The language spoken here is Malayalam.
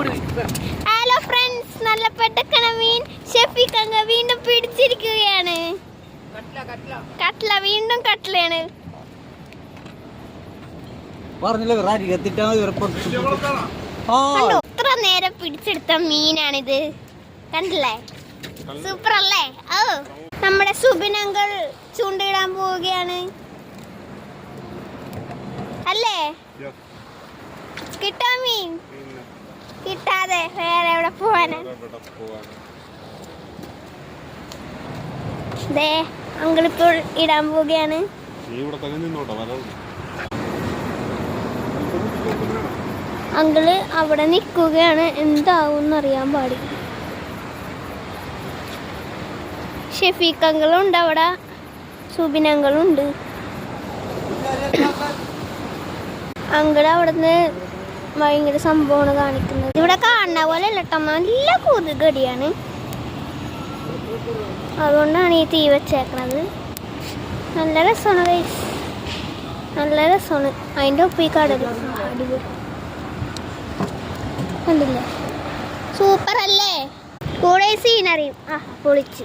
ഹലോ ഫ്രണ്ട്സ്, നല്ല പെട്ടക്കണ മീൻ ഷെഫീഖ് അങ്ങ് വീണ്ടും പിടിച്ചിരിക്കുകയാണ്. കട്ട്ല, വീണ്ടും കട്ട്ലയാണ്. എത്ര നേരം പിടിച്ചെടുത്ത മീനാണിത്, കണ്ടില്ലേ? സൂപ്പർ അല്ലേ? ഓ, നമ്മുടെ സുബിനങ്കൾ ചൂണ്ടയിടാൻ പോവുകയാണ് അല്ലേ? കിട്ടാ മീൻ കിട്ടാതെ വേറെ എവിടെ പോവാനാ? അങ്കിളിപ്പോൾ ഇടാൻ പോവുകയാണ്. അങ്കിള് അവിടെ നിൽക്കുകയാണ്, എന്താവും അറിയാൻ പാടില്ല. ഷെഫീഖ് അങ്കിളുണ്ട് അവിടെ, സുബിൻ അങ്കിളുണ്ട്. അങ്കിള് അവിടുന്ന് ഭയങ്കര സംഭവമാണ് കാണിക്കുന്നത്. ഇവിടെ കാണുന്ന പോലെ അല്ല കേട്ടോ, നല്ല കൊതുകടിയാണ്. അതുകൊണ്ടാണ് ഈ തീ വെച്ചേക്കണത്. നല്ല രസമാണ് ഗൈസ്, നല്ല രസമാണ്. അതിൻ്റെ ഒപ്പം ഈ കടൽ അടിപൊളി, കണ്ടില്ലേ? സൂപ്പർ അല്ലേ? കൂടെ സീനറിയും പൊളിച്ച്.